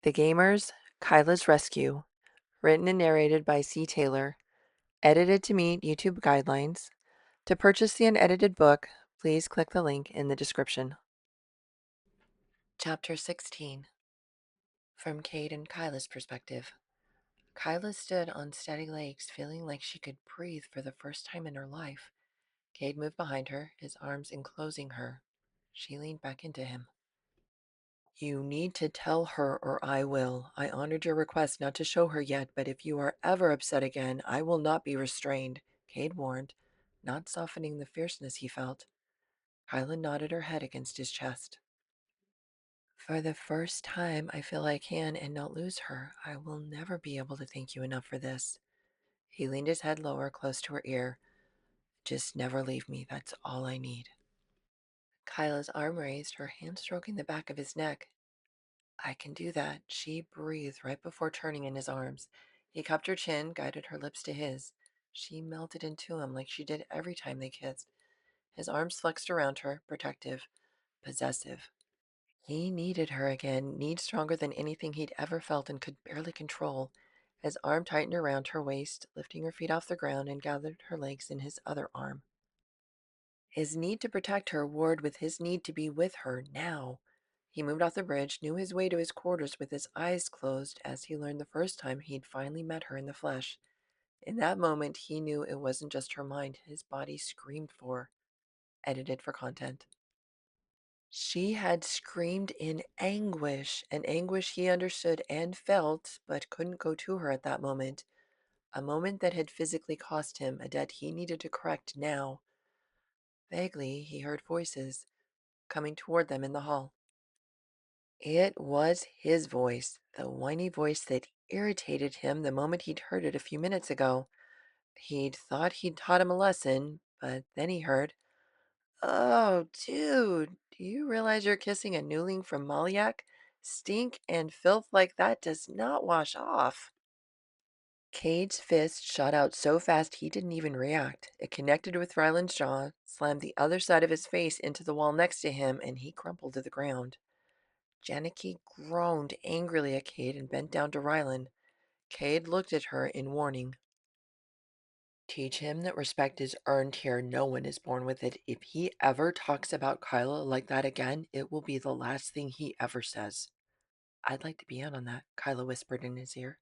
The Gamers, Kyla's Rescue, written and narrated by C. Taylor, edited to meet YouTube guidelines. To purchase the unedited book, please click the link in the description. Chapter 16. From Cade and Kyla's perspective. Kyla stood on steady legs, feeling like she could breathe for the first time in her life. Cade moved behind her, his arms enclosing her. She leaned back into him. You need to tell her or I will. I honored your request not to show her yet, but if you are ever upset again, I will not be restrained, Cade warned, not softening the fierceness he felt. Kyla nodded her head against his chest. For the first time, I feel I can and not lose her. I will never be able to thank you enough for this. He leaned his head lower, close to her ear. Just never leave me. That's all I need. Kyla's arm raised, her hand stroking the back of his neck. I can do that, she breathed right before turning in his arms. He cupped her chin, guided her lips to his. She melted into him like she did every time they kissed. His arms flexed around her, protective, possessive. He needed her again, need stronger than anything he'd ever felt and could barely control. His arm tightened around her waist, lifting her feet off the ground and gathered her legs in his other arm. His need to protect her warred with his need to be with her now. He moved off the bridge, knew his way to his quarters with his eyes closed as he learned the first time he'd finally met her in the flesh. In that moment, he knew it wasn't just her mind his body screamed for, edited for content. She had screamed in anguish, an anguish he understood and felt, but couldn't go to her at that moment. A moment that had physically cost him, a debt he needed to correct now. Vaguely, he heard voices coming toward them in the hall. It was his voice, the whiny voice that irritated him the moment he'd heard it a few minutes ago. He'd thought he'd taught him a lesson, but then he heard, "Oh, dude, do you realize you're kissing a newling from Maliak? Stink and filth like that does not wash off." Cade's fist shot out so fast he didn't even react. It connected with Ryland's jaw, slammed the other side of his face into the wall next to him, and he crumpled to the ground. Janicki groaned angrily at Cade and bent down to Rylan. Cade looked at her in warning. Teach him that respect is earned here. No one is born with it. If he ever talks about Kyla like that again, it will be the last thing he ever says. I'd like to be in on that, Kyla whispered in his ear.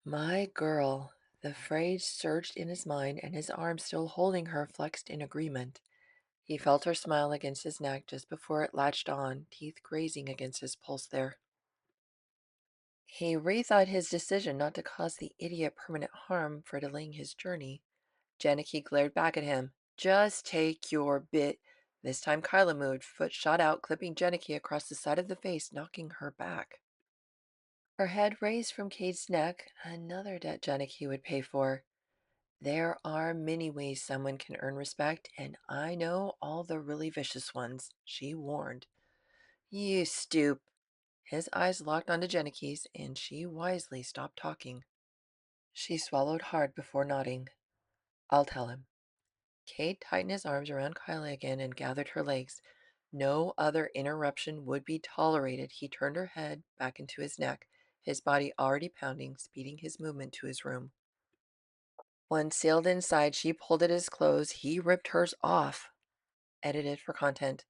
My girl. The phrase surged in his mind, and his arm still holding her flexed in agreement. He felt her smile against his neck just before it latched on, teeth grazing against his pulse there. He rethought his decision not to cause the idiot permanent harm for delaying his journey. Janicki glared back at him. Just take your bit. This time Kyla moved, foot shot out, clipping Janicki across the side of the face, knocking her back. Her head raised from Cade's neck, another debt Janicki would pay for. There are many ways someone can earn respect, and I know all the really vicious ones, she warned. You stoop. His eyes locked onto Janicki's, and she wisely stopped talking. She swallowed hard before nodding. I'll tell him. Cade tightened his arms around Kyla again and gathered her legs. No other interruption would be tolerated. He turned her head back into his neck, his body already pounding, speeding his movement to his room. Once sealed inside, she pulled at his clothes. He ripped hers off. Edited for content.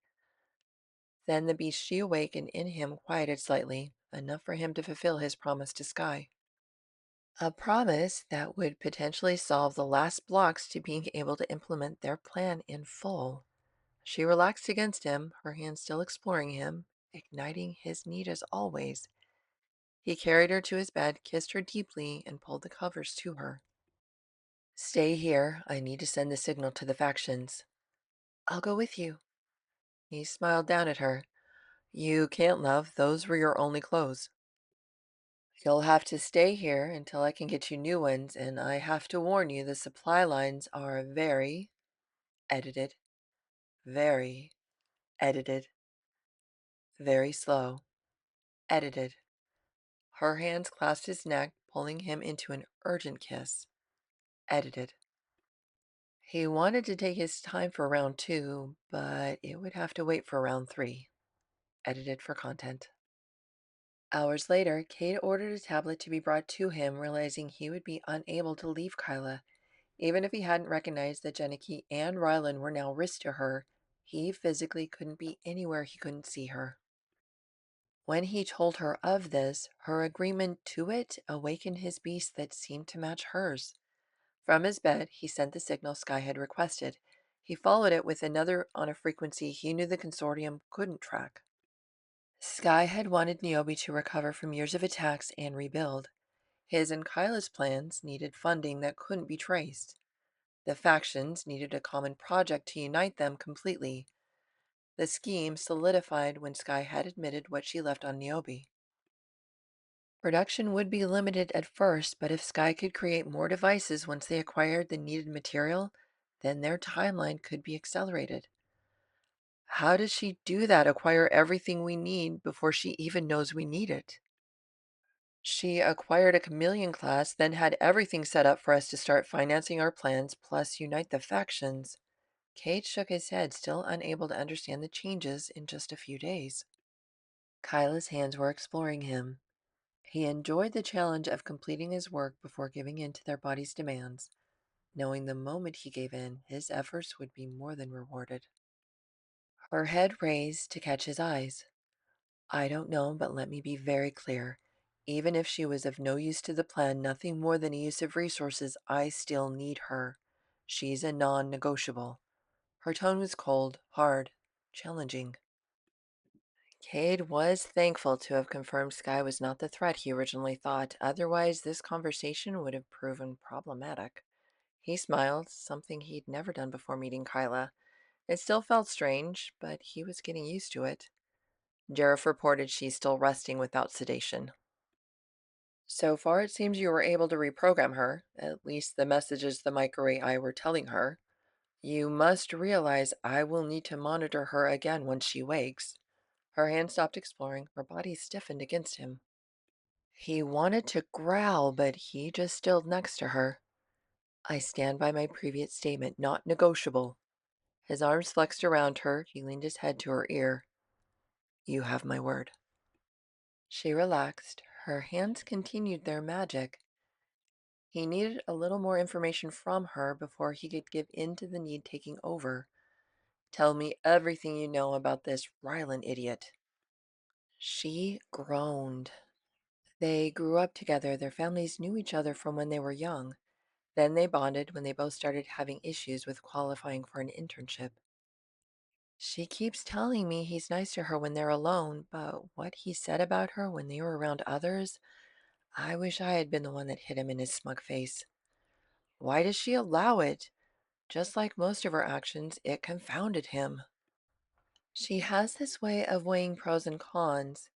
Then the beast she awakened in him quieted slightly, enough for him to fulfill his promise to Sky. A promise that would potentially solve the last blocks to being able to implement their plan in full. She relaxed against him, her hand still exploring him, igniting his need as always. He carried her to his bed, kissed her deeply, and pulled the covers to her. Stay here. I need to send the signal to the factions. I'll go with you. He smiled down at her. You can't, love. Those were your only clothes. You'll have to stay here until I can get you new ones, and I have to warn you the supply lines are very edited, very edited, very slow, edited. Her hands clasped his neck, pulling him into an urgent kiss. Edited. He wanted to take his time for round two, but it would have to wait for round three. Edited for content. Hours later, Kate ordered a tablet to be brought to him, realizing he would be unable to leave Kyla. Even if he hadn't recognized that Jenicky and Rylan were now risks to her, he physically couldn't be anywhere he couldn't see her. When he told her of this, her agreement to it awakened his beast that seemed to match hers. From his bed, he sent the signal Sky had requested. He followed it with another on a frequency he knew the consortium couldn't track. Sky had wanted Niobe to recover from years of attacks and rebuild. His and Kyla's plans needed funding that couldn't be traced. The factions needed a common project to unite them completely. The scheme solidified when Sky had admitted what she left on Niobe. Production would be limited at first, but if Sky could create more devices once they acquired the needed material, then their timeline could be accelerated. How does she do that, acquire everything we need before she even knows we need it? She acquired a chameleon class, then had everything set up for us to start financing our plans, plus unite the factions. Cade shook his head, still unable to understand the changes in just a few days. Kyla's hands were exploring him. He enjoyed the challenge of completing his work before giving in to their body's demands, knowing the moment he gave in, his efforts would be more than rewarded. Her head raised to catch his eyes. I don't know, but let me be very clear. Even if she was of no use to the plan, nothing more than a use of resources, I still need her. She's a non-negotiable. Her tone was cold, hard, challenging. Cade was thankful to have confirmed Sky was not the threat he originally thought. Otherwise, this conversation would have proven problematic. He smiled, something he'd never done before meeting Kyla. It still felt strange, but he was getting used to it. Jareth reported she's still resting without sedation. So far, it seems you were able to reprogram her, at least the messages the micro AI were telling her. You must realize I will need to monitor her again once she wakes. Her hand stopped exploring, her body stiffened against him. He wanted to growl, but he just stilled next to her. I stand by my previous statement, not negotiable. His arms flexed around her, he leaned his head to her ear. You have my word. She relaxed, her hands continued their magic. He needed a little more information from her before he could give in to the need taking over. Tell me everything you know about this Rylan idiot. She groaned. They grew up together, their families knew each other from when they were young. Then they bonded when they both started having issues with qualifying for an internship. She keeps telling me he's nice to her when they're alone, but what he said about her when they were around others, I wish I had been the one that hit him in his smug face. Why does she allow it? Just like most of her actions, it confounded him. She has this way of weighing pros and cons.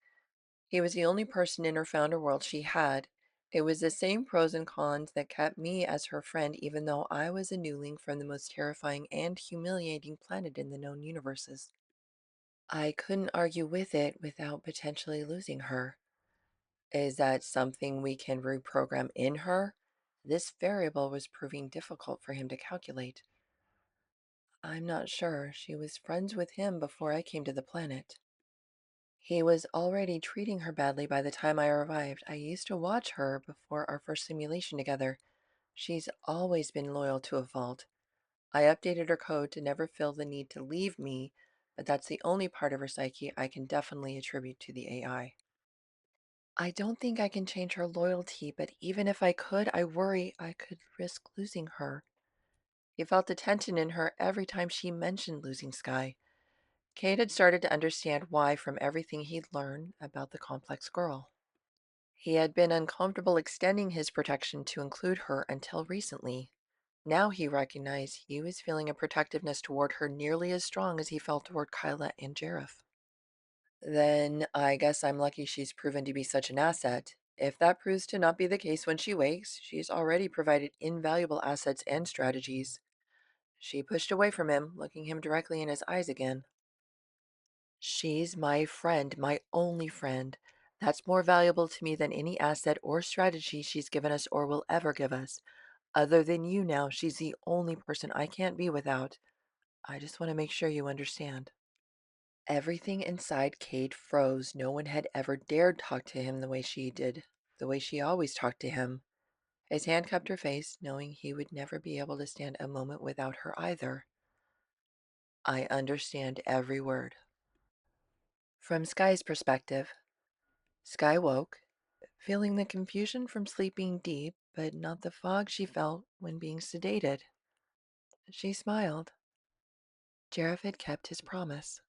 He was the only person in her founder world she had. It was the same pros and cons that kept me as her friend, even though I was a newling from the most terrifying and humiliating planet in the known universes. I couldn't argue with it without potentially losing her. Is that something we can reprogram in her? This variable was proving difficult for him to calculate. I'm not sure. She was friends with him before I came to the planet. He was already treating her badly by the time I arrived. I used to watch her before our first simulation together. She's always been loyal to a fault. I updated her code to never feel the need to leave me, but that's the only part of her psyche I can definitely attribute to the AI. I don't think I can change her loyalty, but even if I could, I worry I could risk losing her. He felt the tension in her every time she mentioned losing Sky. Kate had started to understand why from everything he'd learned about the complex girl. He had been uncomfortable extending his protection to include her until recently. Now he recognized he was feeling a protectiveness toward her nearly as strong as he felt toward Kyla and Jareth. Then I guess I'm lucky she's proven to be such an asset. If that proves to not be the case when she wakes, she's already provided invaluable assets and strategies. She pushed away from him, looking him directly in his eyes again. She's my friend, my only friend. That's more valuable to me than any asset or strategy she's given us or will ever give us. Other than you now, she's the only person I can't be without. I just want to make sure you understand. Everything inside Cade froze. No one had ever dared talk to him the way she did, the way she always talked to him. His hand cupped her face, knowing he would never be able to stand a moment without her either. I understand every word. From Sky's perspective, Sky woke, feeling the confusion from sleeping deep, but not the fog she felt when being sedated. She smiled. Jareth had kept his promise.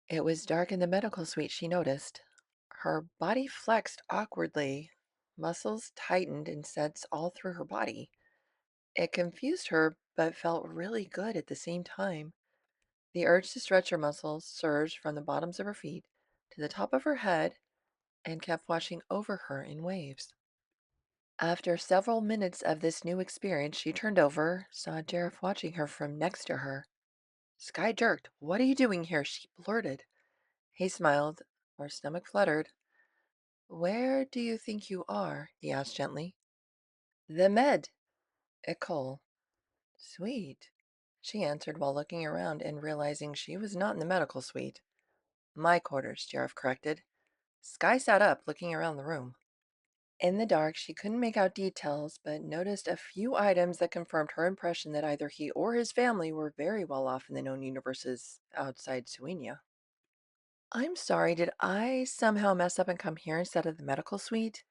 It was dark in the medical suite, she noticed. Her body flexed awkwardly. Muscles tightened in sets all through her body. It confused her, but felt really good at the same time. The urge to stretch her muscles surged from the bottoms of her feet to the top of her head and kept washing over her in waves. After several minutes of this new experience, she turned over, saw Jareth watching her from next to her. Sky jerked. "What are you doing here?" she blurted. He smiled. Her stomach fluttered. "Where do you think you are?" he asked gently. "The med. Ecole." "Sweet," she answered while looking around and realizing she was not in the medical suite. "My quarters," Jareth corrected. Sky sat up, looking around the room. In the dark, she couldn't make out details, but noticed a few items that confirmed her impression that either he or his family were very well off in the known universes outside Suenia. "I'm sorry, did I somehow mess up and come here instead of the medical suite?"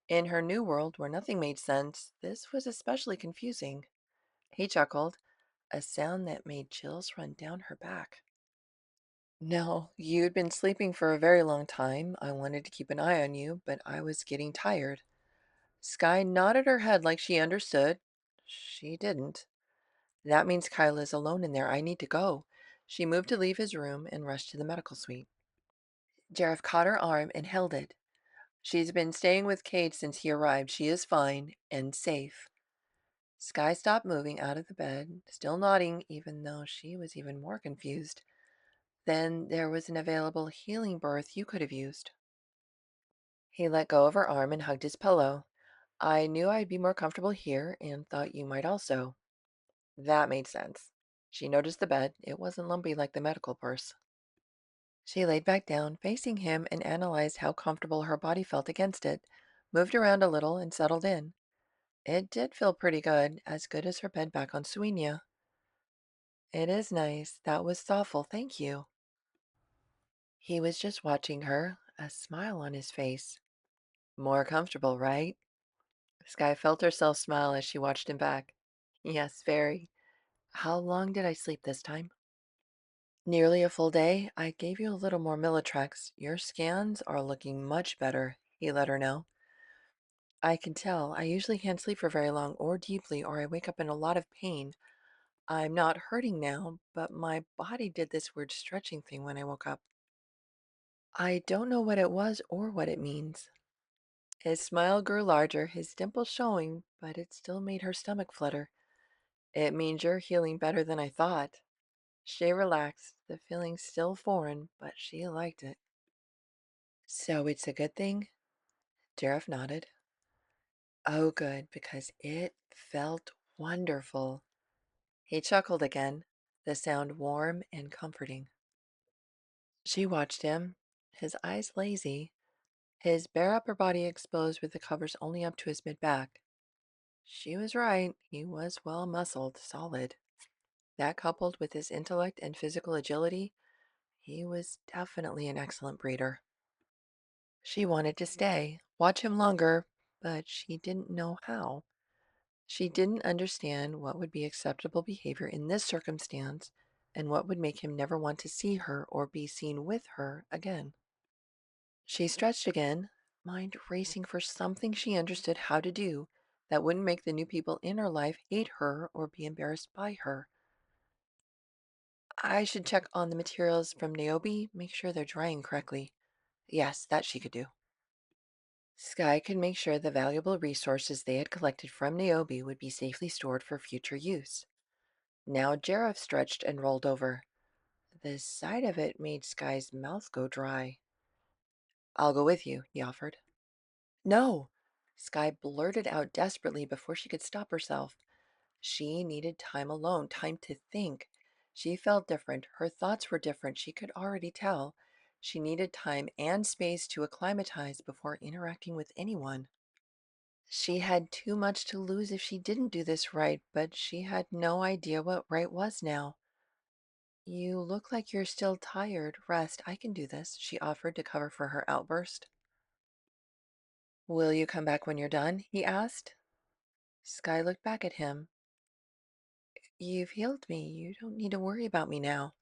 In her new world, where nothing made sense, this was especially confusing. He chuckled, a sound that made chills run down her back. "No, you'd been sleeping for a very long time. I wanted to keep an eye on you, but I was getting tired." Sky nodded her head like she understood. She didn't. "That means Kyla's alone in there. I need to go." She moved to leave his room and rushed to the medical suite. Jareth caught her arm and held it. "She's been staying with Cade since he arrived. She is fine and safe." Sky stopped moving out of the bed, still nodding, even though she was even more confused. "Then there was an available healing berth you could have used." He let go of her arm and hugged his pillow. "I knew I'd be more comfortable here and thought you might also." That made sense. She noticed the bed. It wasn't lumpy like the medical purse. She laid back down, facing him, and analyzed how comfortable her body felt against it, moved around a little, and settled in. It did feel pretty good as her bed back on Suenia. "It is nice. That was thoughtful. Thank you." He was just watching her, a smile on his face. "More comfortable, right?" Sky felt herself smile as she watched him back. "Yes, very. How long did I sleep this time?" "Nearly a full day. I gave you a little more Militrex. Your scans are looking much better," he let her know. "I can tell. I usually can't sleep for very long or deeply, or I wake up in a lot of pain. I'm not hurting now, but my body did this weird stretching thing when I woke up." "I don't know what it was or what it means." His smile grew larger, his dimple showing, but it still made her stomach flutter. "It means you're healing better than I thought." She relaxed, the feeling still foreign, but she liked it. "So it's a good thing?" Jareth nodded. "Oh, good, because it felt wonderful." He chuckled again, the sound warm and comforting. She watched him, his eyes lazy, his bare upper body exposed with the covers only up to his mid-back. She was right, he was well muscled, solid. That coupled with his intellect and physical agility, he was definitely an excellent breeder. She wanted to stay, watch him longer, but she didn't know how. She didn't understand what would be acceptable behavior in this circumstance and what would make him never want to see her or be seen with her again. She stretched again, mind racing for something she understood how to do that wouldn't make the new people in her life hate her or be embarrassed by her. "I should check on the materials from Niobe, make sure they're drying correctly." Yes, that she could do. Sky could make sure the valuable resources they had collected from Niobe would be safely stored for future use. Now Jareth stretched and rolled over. The sight of it made Sky's mouth go dry. "I'll go with you," he offered. "No!" Sky blurted out desperately before she could stop herself. She needed time alone, time to think. She felt different. Her thoughts were different. She could already tell. She needed time and space to acclimatize before interacting with anyone. She had too much to lose if she didn't do this right, but she had no idea what right was now. You look like you're still tired. Rest. I can do this, she offered to cover for her outburst. Will you come back when you're done? He asked. Sky looked back at him. You've healed me. You don't need to worry about me now.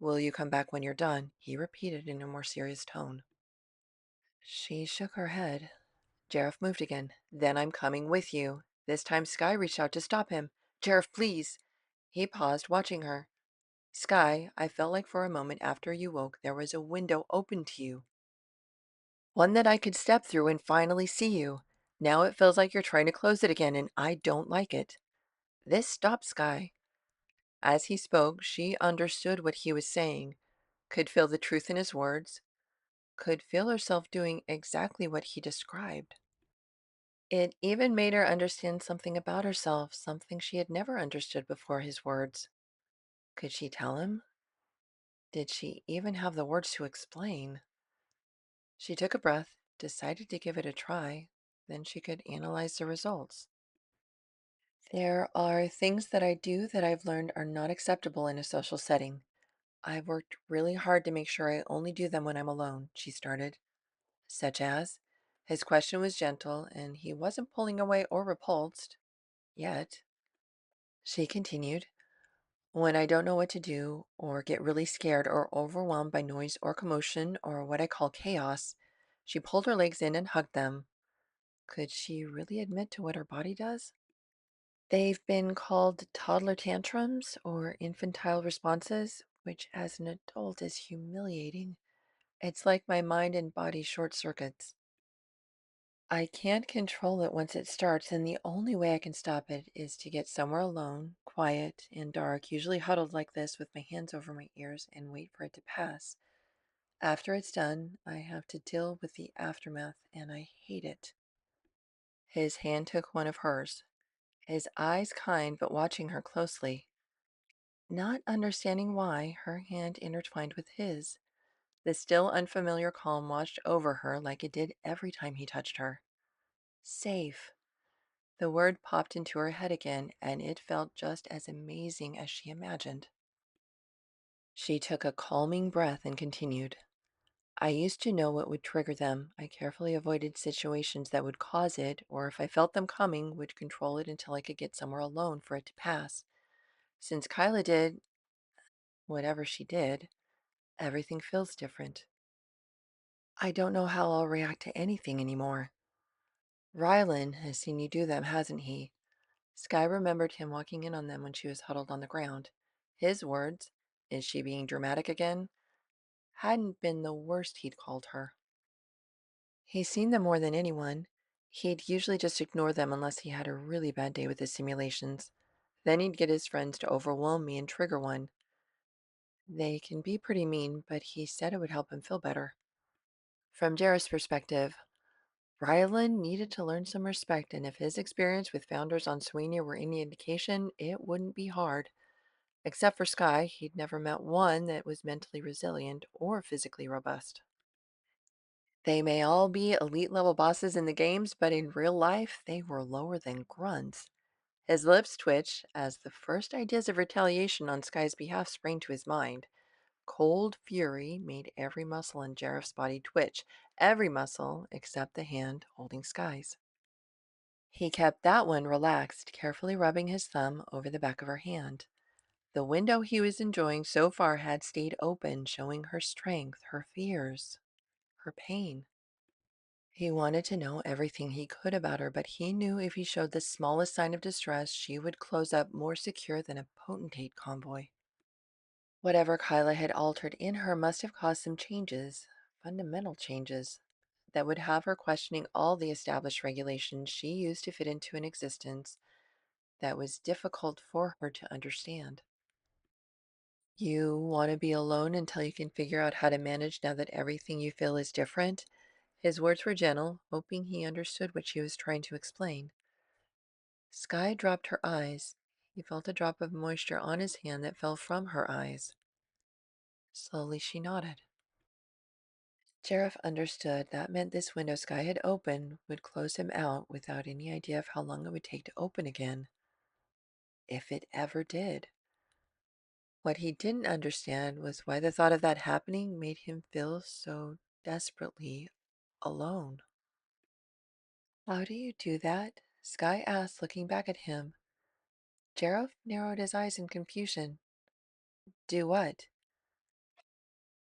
Will you come back when you're done? He repeated in a more serious tone. She shook her head. Jareth moved again. Then I'm coming with you. This time Sky reached out to stop him. Jareth, please. He paused, watching her. Sky, I felt like for a moment after you woke, there was a window open to you. One that I could step through and finally see you. Now it feels like you're trying to close it again, and I don't like it. This stopped Sky. As he spoke, she understood what he was saying, could feel the truth in his words, could feel herself doing exactly what he described. It even made her understand something about herself, something she had never understood before his words. Could she tell him? Did she even have the words to explain? She took a breath, decided to give it a try, then she could analyze the results. There are things that I do that I've learned are not acceptable in a social setting. I've worked really hard to make sure I only do them when I'm alone, she started. Such as? His question was gentle, and he wasn't pulling away or repulsed. Yet. She continued. When I don't know what to do, or get really scared or overwhelmed by noise or commotion, or what I call chaos, she pulled her legs in and hugged them. Could she really admit to what her body does? They've been called toddler tantrums or infantile responses, which as an adult is humiliating. It's like my mind and body short circuits. I can't control it once it starts, and the only way I can stop it is to get somewhere alone, quiet and dark, usually huddled like this with my hands over my ears and wait for it to pass. After it's done, I have to deal with the aftermath, and I hate it. His hand took one of hers, his eyes kind but watching her closely. Not understanding why, her hand intertwined with his. The still unfamiliar calm washed over her like it did every time he touched her. Safe. The word popped into her head again, and it felt just as amazing as she imagined. She took a calming breath and continued. I used to know what would trigger them. I carefully avoided situations that would cause it, or if I felt them coming, would control it until I could get somewhere alone for it to pass. Since Kyla did whatever she did, everything feels different. I don't know how I'll react to anything anymore. Rylan has seen you do them, hasn't he? Sky remembered him walking in on them when she was huddled on the ground. His words, is she being dramatic again, hadn't been the worst he'd called her. He's seen them more than anyone. He'd usually just ignore them unless he had a really bad day with his simulations. Then he'd get his friends to overwhelm me and trigger one. They can be pretty mean, but he said it would help him feel better. From Jareth's perspective, Rylan needed to learn some respect, and if his experience with founders on Sweeney were any indication, it wouldn't be hard. Except for Sky, he'd never met one that was mentally resilient or physically robust. They may all be elite level bosses in the games, but in real life, they were lower than grunts. His lips twitched as the first ideas of retaliation on Sky's behalf sprang to his mind. Cold fury made every muscle in Jareth's body twitch, every muscle except the hand holding Sky's. He kept that one relaxed, carefully rubbing his thumb over the back of her hand. The window he was enjoying so far had stayed open, showing her strength, her fears, her pain. He wanted to know everything he could about her, but he knew if he showed the smallest sign of distress, she would close up more secure than a potentate convoy. Whatever Kyla had altered in her must have caused some changes, fundamental changes, that would have her questioning all the established regulations she used to fit into an existence that was difficult for her to understand. You want to be alone until you can figure out how to manage now that everything you feel is different? His words were gentle, hoping he understood what she was trying to explain. Sky dropped her eyes. He felt a drop of moisture on his hand that fell from her eyes. Slowly she nodded. Sheriff understood that meant this window Sky had opened would close him out without any idea of how long it would take to open again, if it ever did. What he didn't understand was why the thought of that happening made him feel so desperately alone. How do you do that? Sky asked, looking back at him. Sheriff narrowed his eyes in confusion. Do what?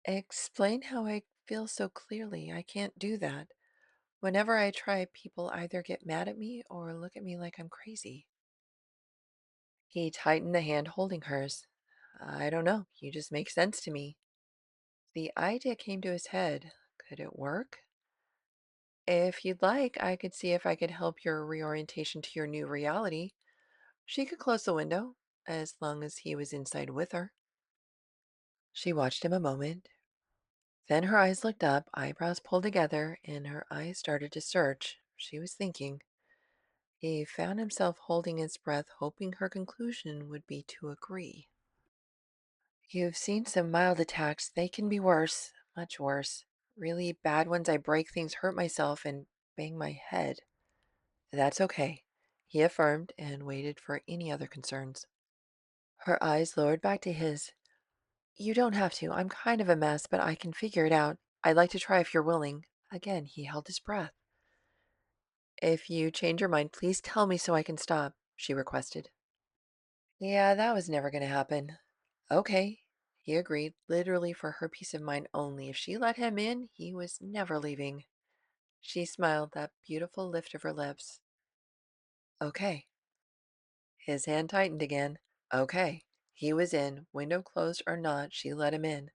Explain how I feel so clearly. I can't do that. Whenever I try, people either get mad at me or look at me like I'm crazy. He tightened the hand holding hers. I don't know. You just make sense to me. The idea came to his head. Could it work? If you'd like, I could see if I could help your reorientation to your new reality. She could close the window, as long as he was inside with her. She watched him a moment. Then her eyes looked up, eyebrows pulled together, and her eyes started to search. She was thinking. He found himself holding his breath, hoping her conclusion would be to agree. You've seen some mild attacks. They can be worse, much worse. Really bad ones, I break things, hurt myself, and bang my head. That's okay, he affirmed and waited for any other concerns. Her eyes lowered back to his. You don't have to. I'm kind of a mess, but I can figure it out. I'd like to try if you're willing. Again, he held his breath. If you change your mind, please tell me so I can stop, she requested. Yeah, that was never going to happen. Okay, he agreed, literally for her peace of mind only. If she let him in, he was never leaving. She smiled, that beautiful lift of her lips. Okay. His hand tightened again. Okay. He was in. Window closed or not, she let him in.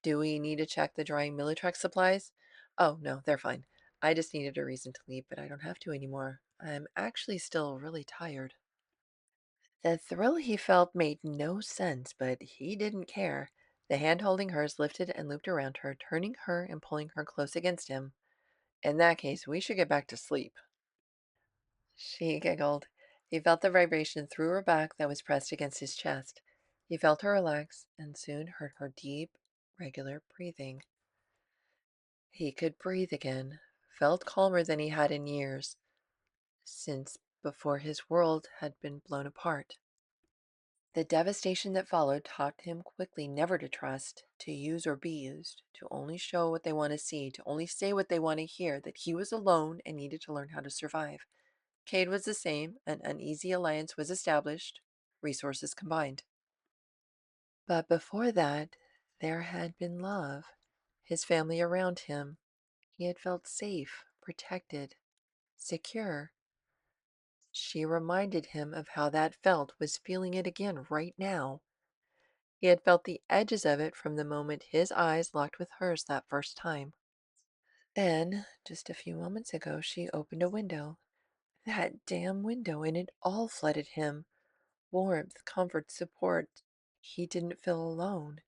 Do we need to check the drying Militrex supplies? Oh, no, they're fine. I just needed a reason to leave, but I don't have to anymore. I'm actually still really tired. The thrill he felt made no sense, but he didn't care. The hand holding hers lifted and looped around her, turning her and pulling her close against him. In that case, we should get back to sleep. She giggled. He felt the vibration through her back that was pressed against his chest. He felt her relax and soon heard her deep, regular breathing. He could breathe again, felt calmer than he had in years, since before his world had been blown apart. The devastation that followed taught him quickly never to trust, to use or be used, to only show what they want to see, to only say what they want to hear, that he was alone and needed to learn how to survive. Cade was the same, an uneasy alliance was established, resources combined. But before that, there had been love, his family around him. He had felt safe, protected, secure. She reminded him of how that felt, was feeling it again right now. He had felt the edges of it from the moment his eyes locked with hers that first time. Then, just a few moments ago, she opened a window. That damn window, and it all flooded him. Warmth, comfort, support. He didn't feel alone.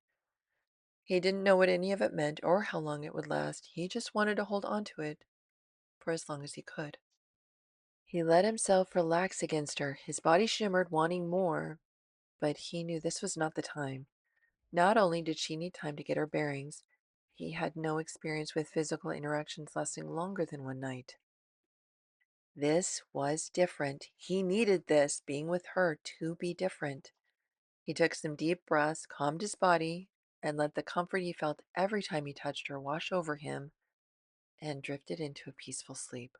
He didn't know what any of it meant or how long it would last. He just wanted to hold on to it for as long as he could. He let himself relax against her. His body shimmered, wanting more, but he knew this was not the time. Not only did she need time to get her bearings, he had no experience with physical interactions lasting longer than one night. This was different. He needed this, being with her, to be different. He took some deep breaths, calmed his body, and let the comfort he felt every time he touched her wash over him and drifted into a peaceful sleep.